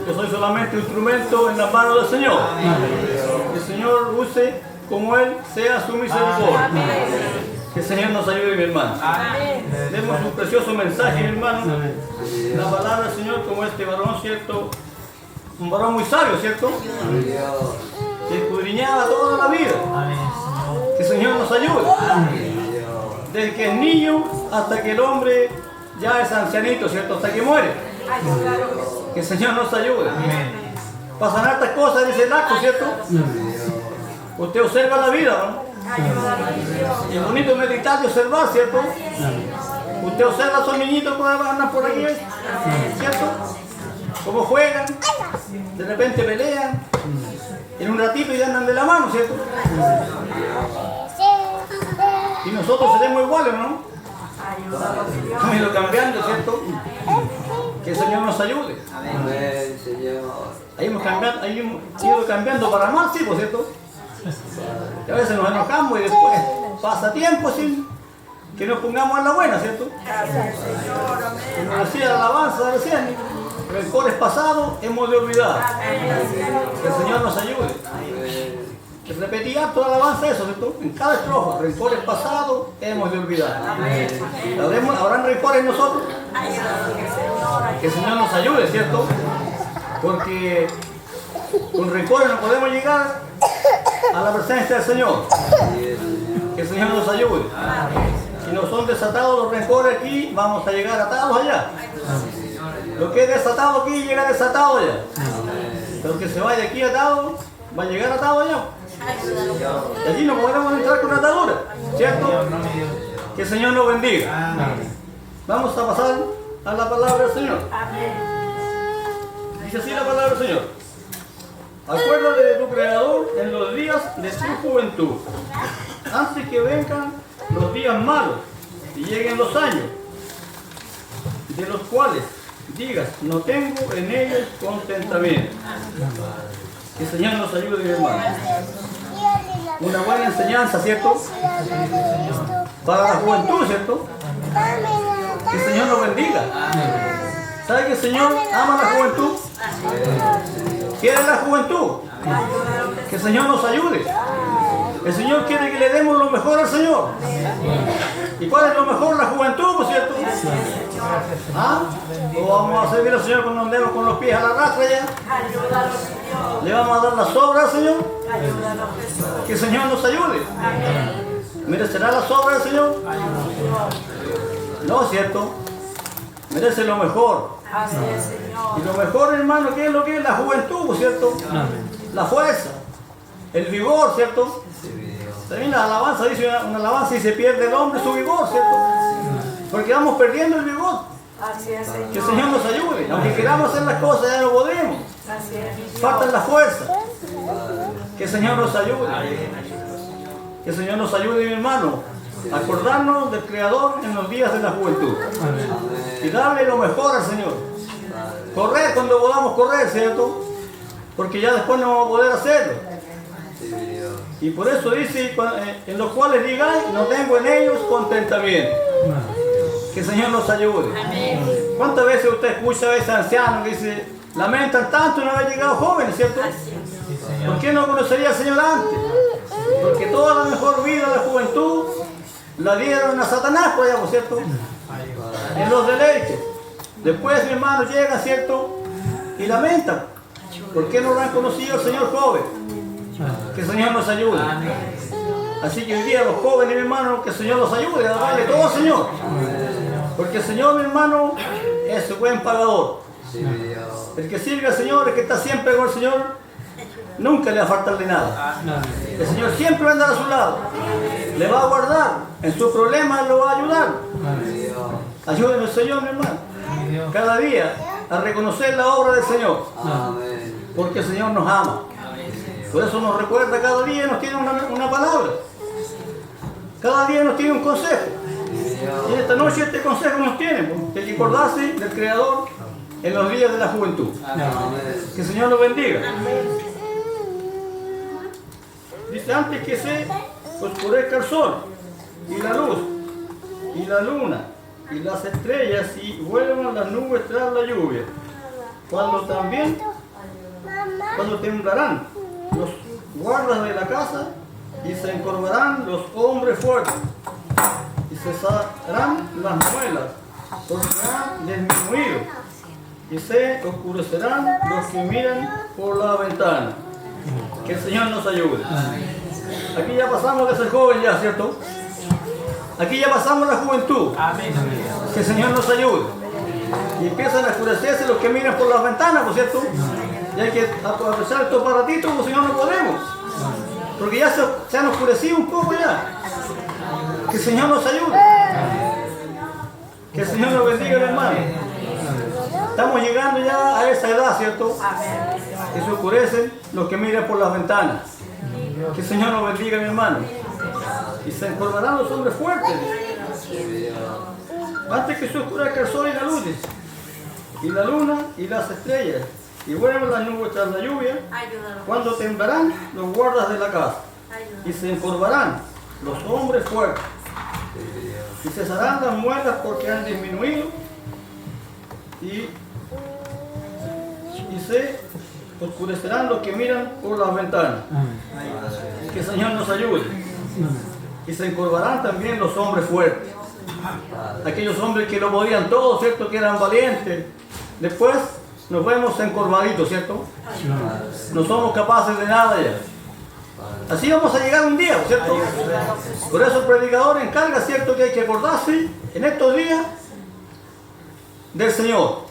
Yo soy solamente un instrumento en las manos del Señor. Que el Señor use como Él sea su misericordia. Que el Señor nos ayude, mi hermano. Demos un precioso mensaje, mi hermano. La palabra del Señor, como este varón, ¿cierto? Un varón muy sabio, ¿cierto? Que escudriñaba toda la vida. Que el Señor nos ayude. Desde que es niño hasta que el hombre ya es ancianito, ¿cierto? Hasta que muere. Que el Señor nos ayude. Pasan hartas cosas en ese acto, ¿cierto? Usted observa la vida, ¿no? Y es bonito meditar y observar, ¿cierto? Usted observa a esos niñitos que andan por aquí, ¿cierto? Cómo juegan, de repente pelean, en un ratito ya andan de la mano, ¿cierto? Y nosotros seremos iguales, ¿no? Hemos ido cambiando, ¿cierto? Que el Señor nos ayude. Ahí hemos ido cambiando para más, ¿sí, por cierto? Y a veces nos enojamos y después pasa tiempo sin que nos pongamos en la buena, ¿cierto? Como decía la alabanza recién, rencores pasados hemos de olvidar. Que el Señor nos ayude. Que repetía toda la alabanza eso, ¿cierto? En cada estrofa, rencores pasados hemos de olvidar. ¿Habrán rencores en nosotros? Que el Señor nos ayude, ¿cierto? Porque con rencores no podemos llegar a la presencia del Señor. Que el Señor nos ayude. Si no son desatados los rencores aquí, vamos a llegar atados allá. Lo que es desatado aquí llega desatado allá. Pero que se vaya aquí atado, va a llegar atado allá. Y allí no podremos entrar con atadura, ¿cierto? Que el Señor nos bendiga. Vamos a pasar a la palabra del Señor. Dice así la palabra del Señor. Acuérdate de tu Creador en los días de tu juventud, antes que vengan los días malos y lleguen los años, de los cuales digas, no tengo en ellos contentamiento. Que el Señor nos ayude, mi hermano. Una buena enseñanza, ¿cierto? Para la juventud, ¿cierto? Que el Señor nos bendiga. ¿Sabe que el Señor ama la juventud? Quiere la juventud. Que el Señor nos ayude. El Señor quiere que le demos lo mejor al Señor. ¿Y cuál es lo mejor? La juventud, ¿no es cierto? ¿Ah? ¿O vamos a servir al Señor cuando andemos con los pies a la rastra ya? ¿Le vamos a dar las obras al Señor? Que el Señor nos ayude. ¿Merecerá las obras del Señor? No, ¿cierto? Merece lo mejor. Y lo mejor, hermano, ¿qué es lo que es? La juventud, ¿cierto? La fuerza, el vigor, ¿cierto? También la alabanza dice, una alabanza y se pierde el hombre su vigor, ¿cierto? Porque vamos perdiendo el vigor. Que el Señor nos ayude. Aunque queramos hacer las cosas, ya no podemos. Faltan las fuerzas. Que el Señor nos ayude. Que el Señor nos ayude, mi hermano. Acordarnos del Creador en los días de la juventud. Y darle lo mejor al Señor. Correr cuando podamos correr, ¿cierto? Porque ya después no vamos a poder hacerlo. Y por eso dice, en los cuales digáis, no tengo en ellos contentamiento. Que el Señor nos ayude. ¿Cuántas veces usted escucha a ese anciano que dice, lamentan tanto no haber llegado jóvenes, ¿cierto? ¿Por qué no conocería al Señor antes? Porque toda la mejor vida de la juventud la dieron a Satanás, por allá, ¿cierto? En los deleites. Después, mi hermano, llega, ¿cierto? Y lamentan. ¿Por qué no lo han conocido al Señor joven? Que el Señor nos ayude. Así que hoy día los jóvenes, mi hermano, que el Señor los ayude a darle todo al Señor. Porque el Señor, mi hermano, es su buen pagador. El que sirve al Señor, el que está siempre con el Señor, nunca le va a faltarle nada. El Señor siempre va a andar a su lado. Le va a guardar. En sus problemas lo va a ayudar. Ayúdenos, Señor, mi hermano. Cada día a reconocer la obra del Señor. Porque el Señor nos ama. Por eso nos recuerda cada día, nos tiene una palabra. Cada día nos tiene un consejo. Y esta noche este consejo nos tiene. Que recordarse del Creador en los días de la juventud. Que el Señor nos bendiga. Dice, antes que se oscurezca el sol, y la luz, y la luna, y las estrellas, y vuelvan las nubes tras la lluvia. Cuando temblarán los guardas de la casa y se encorvarán los hombres fuertes y cesarán las muelas porque han disminuido y se oscurecerán los que miran por la ventana. Que el Señor nos ayude. Aquí ya pasamos de ser joven ya, ¿cierto? Aquí ya pasamos la juventud. Que el Señor nos ayude. Y empiezan a oscurecerse los que miran por las ventanas, ¿por cierto? Y hay que aprovechar estos baratitos, porque si no, no podemos. Porque ya se han oscurecido un poco ya. Que el Señor nos ayude. Que el Señor nos bendiga, hermano. Estamos llegando ya a esa edad, ¿cierto? Que se oscurecen los que miran por las ventanas. Que el Señor nos bendiga, mi hermano. Y se encorvarán los hombres fuertes. Antes que se oscurezca el sol y la luz, y la luna y las estrellas, y vuelvan las nubes tras la lluvia, cuando temblarán los guardas de la casa, y se encorvarán los hombres fuertes, y cesarán las muelas porque han disminuido, y se oscurecerán los que miran por las ventanas. Que el Señor nos ayude. Y se encorvarán también los hombres fuertes. Aquellos hombres que lo podían todo, ¿cierto? Que eran valientes. Después nos vemos encorvaditos, ¿cierto? No somos capaces de nada ya. Así vamos a llegar un día, ¿cierto? Por eso el predicador encarga, ¿cierto? Que hay que acordarse en estos días del Señor.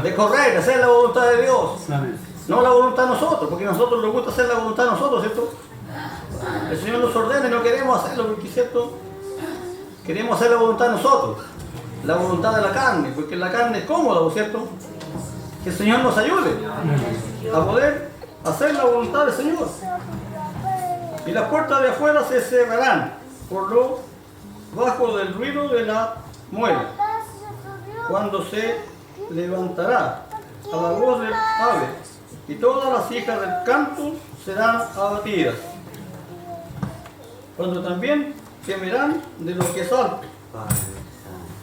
De correr, de hacer la voluntad de Dios. No la voluntad de nosotros, porque a nosotros nos gusta hacer la voluntad de nosotros, ¿cierto? El Señor nos ordena y no queremos hacerlo, porque ¿cierto? Queremos hacer la voluntad de nosotros, la voluntad de la carne, porque la carne es cómoda, ¿cierto? Que el Señor nos ayude a poder hacer la voluntad del Señor. Y las puertas de afuera se cerrarán por lo bajo del ruido de la muela, cuando se levantará a la voz del ave, y todas las hijas del campo serán abatidas. Cuando también temerán de lo que salta,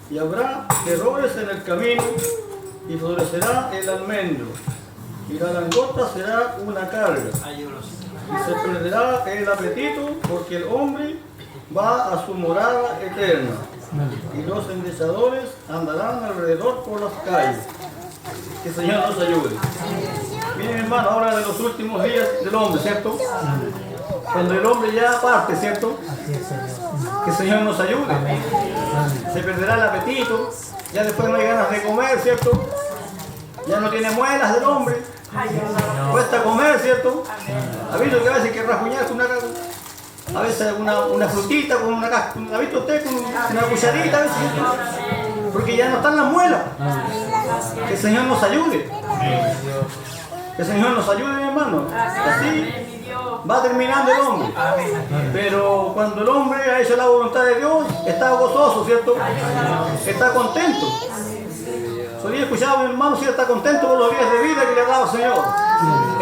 y habrá errores en el camino, y florecerá el almendro, y la langota será una carga, y se perderá el apetito, porque el hombre va a su morada eterna, y los endechadores andarán alrededor por las calles. Que el Señor nos ayude. Miren, hermano, ahora de los últimos días del hombre, ¿cierto? Cuando el hombre ya parte, ¿cierto? Que el Señor nos ayude. Se perderá el apetito, ya después no hay ganas de comer, ¿cierto? Ya no tiene muelas del hombre. Cuesta comer, ¿cierto? ¿Ha visto que a veces hay que rajuñar con a veces una frutita con una casca? ¿Ha visto usted con una cucharita a veces? Porque ya no están las muelas. Que el Señor nos ayude. Que el Señor nos ayude, mi hermano. Así va terminando el hombre. Pero cuando el hombre ha hecho la voluntad de Dios, está gozoso, ¿cierto? Está contento. Solía escuchar a mi hermano si está contento por los días de vida que le ha dado el Señor.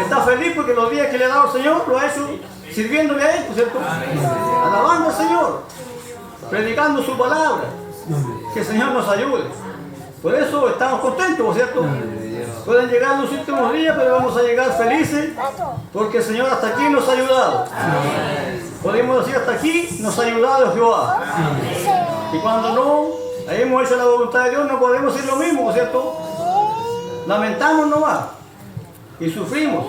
Está feliz porque los días que le ha dado el Señor lo ha hecho sirviéndole a Él, ¿cierto? Alabando al Señor, predicando su palabra. Que el Señor nos ayude. Por eso estamos contentos, ¿cierto? Pueden llegar los últimos días, pero vamos a llegar felices porque el Señor hasta aquí nos ha ayudado. Podemos decir, hasta aquí nos ha ayudado Jehová. Y cuando no hemos hecho la voluntad de Dios, no podemos decir lo mismo, ¿cierto? Lamentamos nomás y sufrimos.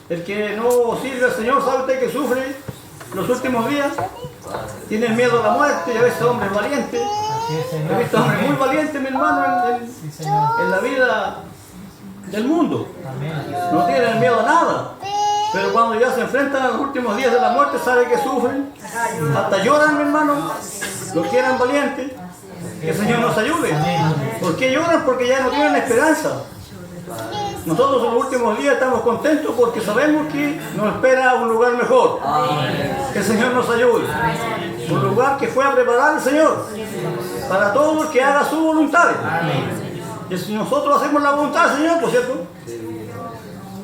El que no sirve al Señor, ¿sabe usted que sufre los últimos días? Tiene miedo a la muerte, y a veces hombres valientes. He visto hombres muy valientes, mi hermano, en la vida del mundo. No tienen miedo a nada. Pero cuando ya se enfrentan a los últimos días de la muerte, sabe que sufren. Hasta lloran, mi hermano. Los que eran valientes. Que el Señor nos ayude. ¿Por qué lloran? Porque ya no tienen esperanza. Nosotros en los últimos días estamos contentos porque sabemos que nos espera un lugar mejor. Que el Señor nos ayude. Un lugar que fue a preparar el Señor para todo el que haga su voluntad. Y si nosotros hacemos la voluntad del Señor, ¿por cierto?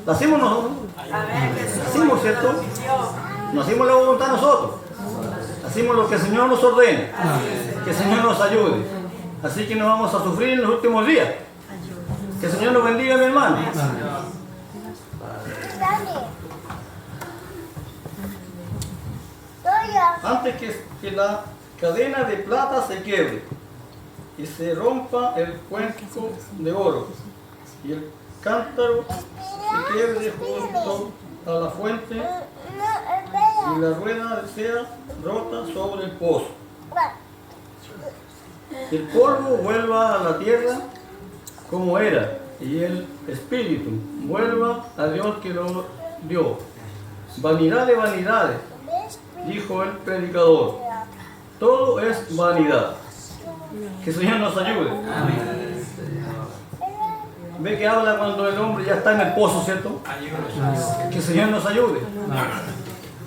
La hacemos nosotros. La hacemos, ¿cierto? No hacemos la voluntad nosotros. Hacemos lo que el Señor nos ordena. Que el Señor nos ayude. Así que no vamos a sufrir en los últimos días. Que el Señor nos bendiga, mi hermano. Antes que la cadena de plata se quiebre y se rompa el cuenco de oro y el cántaro se quiebre junto a la fuente y la rueda sea rota sobre el pozo. El polvo vuelva a la tierra como era y el espíritu vuelva a Dios que lo dio. Vanidad de vanidades, dijo el predicador. Todo es vanidad. Que el Señor nos ayude. Amén. Ve que habla cuando el hombre ya está en el pozo, ¿cierto? Que el Señor nos ayude.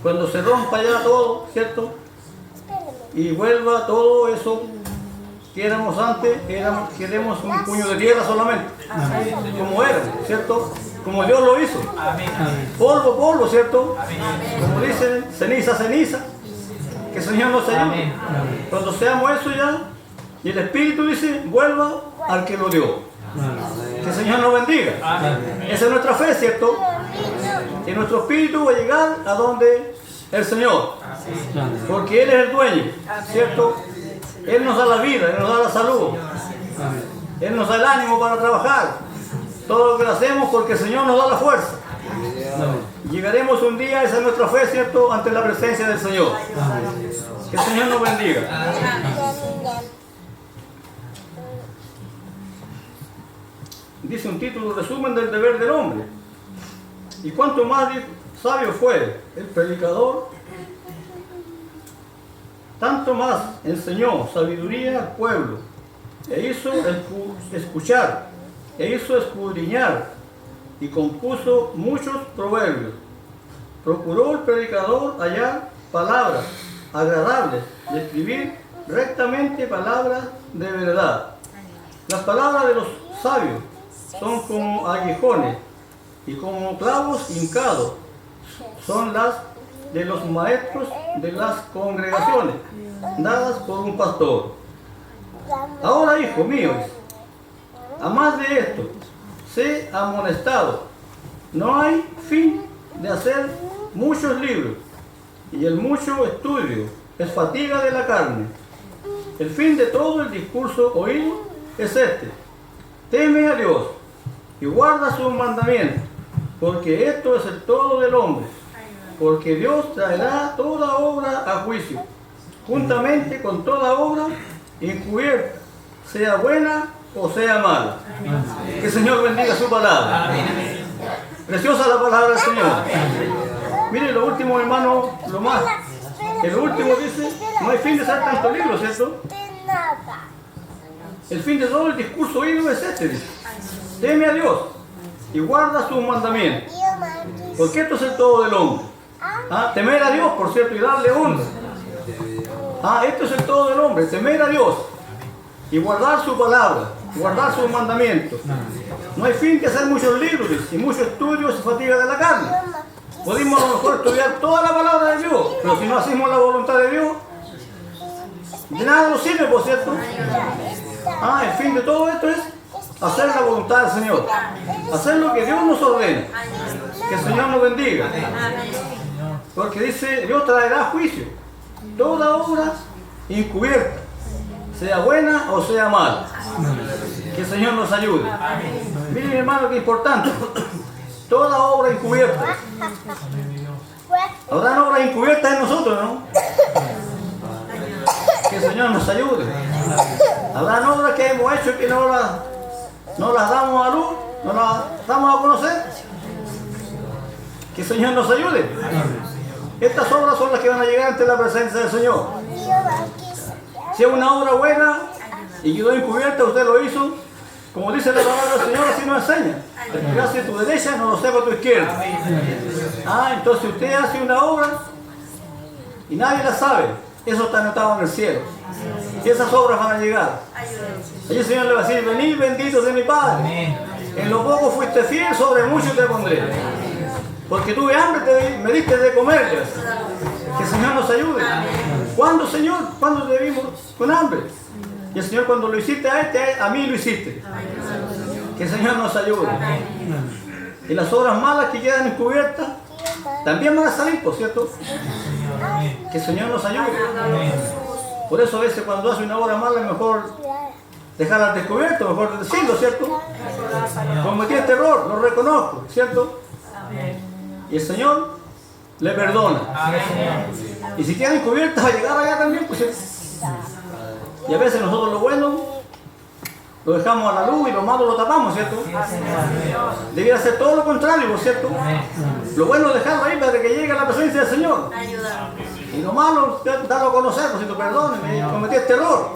Cuando se rompa ya todo, ¿cierto? Y vuelva todo eso que éramos antes, queremos un puño de tierra solamente. Como era, ¿cierto? Como Dios lo hizo. Polvo, polvo, ¿cierto? Como dicen, ceniza, ceniza. Que el Señor nos ayude. Cuando seamos eso ya, y el Espíritu dice, vuelva al que lo dio. Que el Señor nos bendiga. Esa es nuestra fe, ¿cierto? Que nuestro espíritu va a llegar a donde el Señor. Porque Él es el dueño, ¿cierto? Él nos da la vida, Él nos da la salud. Él nos da el ánimo para trabajar. Todo lo que lo hacemos porque el Señor nos da la fuerza. Llegaremos un día, esa es nuestra fe, ¿cierto? Ante la presencia del Señor. Que el Señor nos bendiga. Dice un título, resumen del deber del hombre. Y cuánto más sabio fue el predicador, tanto más enseñó sabiduría al pueblo, e hizo escuchar, e hizo escudriñar, y compuso muchos proverbios. Procuró el predicador hallar palabras agradables, y escribir rectamente palabras de verdad. Las palabras de los sabios son como aguijones y como clavos hincados son las de los maestros de las congregaciones, dadas por un pastor. Ahora, hijo mío, a más de esto, sé amonestado. No hay fin de hacer muchos libros, y el mucho estudio es fatiga de la carne. El fin de todo el discurso oído es este: teme a Dios y guarda sus mandamientos, porque esto es el todo del hombre. Porque Dios traerá toda obra a juicio, juntamente con toda obra encubierta, sea buena o sea mala. Que el Señor bendiga su palabra. Preciosa la palabra del Señor. Mire lo último, hermano, lo más. El último dice, no hay fin de hacer tantos libros, ¿cierto? El fin de todo el discurso oído es este, dice: teme a Dios y guarda sus mandamientos, porque esto es el todo del hombre. Temer a Dios, por cierto, y darle honra. Esto es el todo del hombre, temer a Dios y guardar su palabra, guardar sus mandamientos. No hay fin que hacer muchos libros y muchos estudios y fatiga de la carne. Podemos a lo mejor estudiar toda la palabra de Dios, pero si no hacemos la voluntad de Dios, de nada nos sirve, por cierto. El fin de todo esto es hacer la voluntad del Señor, hacer lo que Dios nos ordena. Que el Señor nos bendiga. Porque dice, Dios traerá juicio, toda obra encubierta, sea buena o sea mala. Que el Señor nos ayude. Miren, hermano, qué importante. Toda obra encubierta. Habrán obras encubiertas en nosotros, ¿no? Que el Señor nos ayude. Habrán obras que hemos hecho que no las damos a luz, no las damos a conocer. Que el Señor nos ayude. Estas obras son las que van a llegar ante la presencia del Señor. Si es una obra buena y quedó encubierta, usted lo hizo. Como dice la palabra del Señor, así nos enseña. El que hace tu derecha no lo sepa tu izquierda. Entonces usted hace una obra y nadie la sabe. Eso está anotado en el cielo. Y esas obras van a llegar. Allí el Señor le va a decir: venid benditos de mi Padre. En lo poco fuiste fiel, sobre mucho te pondré. Porque tuve hambre, me diste de comer. Que el Señor nos ayude. ¿Cuándo, Señor? ¿Cuándo te vimos con hambre? Y el Señor, cuando lo hiciste a mí lo hiciste. Que el Señor nos ayude. Y las obras malas que quedan encubiertas también van a salir, por cierto. Que el Señor nos ayude. Por eso a veces cuando hace una obra mala es mejor dejarla al descubierto, mejor decirlo, ¿cierto? Cometí este error, lo reconozco, ¿cierto? Y el Señor le perdona. Y si queda encubierta va a llegar allá también, pues, ¿cierto? Y a veces nosotros lo bueno lo dejamos a la luz y lo malo lo tapamos, ¿cierto? Debiera ser todo lo contrario, ¿cierto? Lo bueno es dejarlo ahí para que llegue a la presencia del Señor. Y lo malo es darlo a conocer, por cierto, perdóneme, cometí este error.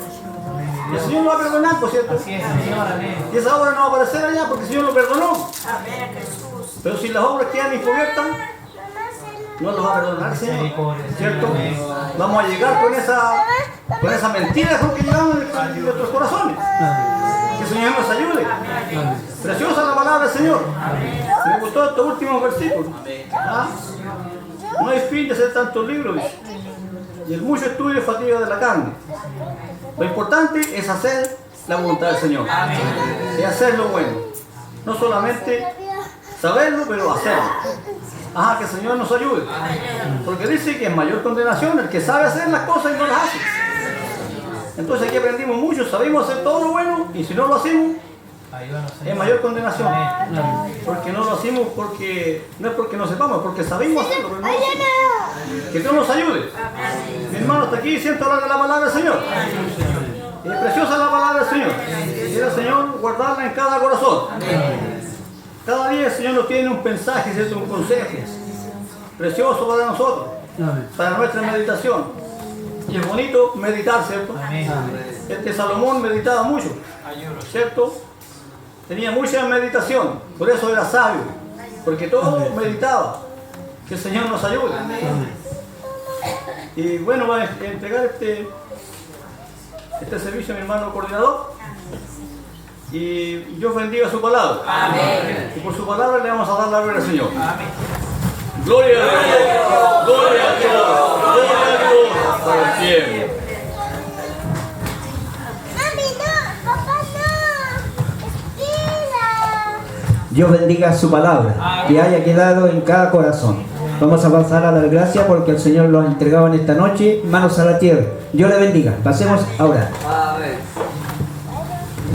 Y el Señor lo va a perdonar, por cierto. Y esa obra no va a aparecer allá porque el Señor lo perdonó. Pero si las obras quedan encubiertas, no los va a perdonar el Señor, ¿cierto? Vamos a llegar con esa mentira que llevamos en nuestros corazones. Que el Señor nos ayude. Preciosa la palabra del Señor. Me gustó estos últimos versículos. ¿Ah? No hay fin de hacer tantos libros, dice. Y el mucho estudio es fatiga de la carne. Lo importante es hacer la voluntad del Señor. Y hacer lo bueno. No solamente saberlo, pero hacerlo. Ajá, que el Señor nos ayude. Porque dice que es mayor condenación el que sabe hacer las cosas y no las hace. Entonces aquí aprendimos mucho, sabemos hacer todo lo bueno y si no lo hacemos, es mayor condenación. Porque no lo hacemos porque no es porque no sepamos, porque sabemos hacerlo. Pero no lo hacemos. Que Dios nos ayude. Mi hermano está aquí, siento hablar de la palabra del Señor. Es preciosa la palabra del Señor. Quiere el Señor guardarla en cada corazón. Cada día el Señor nos tiene un mensaje, es un consejo precioso para nosotros, para nuestra meditación. Y es bonito meditar, ¿cierto? Este Salomón meditaba mucho, ¿cierto? Tenía mucha meditación, por eso era sabio, porque todo meditaba. Que el Señor nos ayude. Y bueno, voy a entregar este servicio a mi hermano coordinador. Y Dios bendiga su palabra. Amén. Y por su palabra le vamos a dar la gloria al Señor. Amén. Gloria a Dios. Gloria a Dios. Gloria a Dios. Por siempre. Mami, no. Papá, no. Espera. Dios bendiga su palabra, que haya quedado en cada corazón. Vamos a pasar a dar gracias porque el Señor lo ha entregado en esta noche, manos a la tierra. Dios le bendiga. Pasemos ahora. Amén.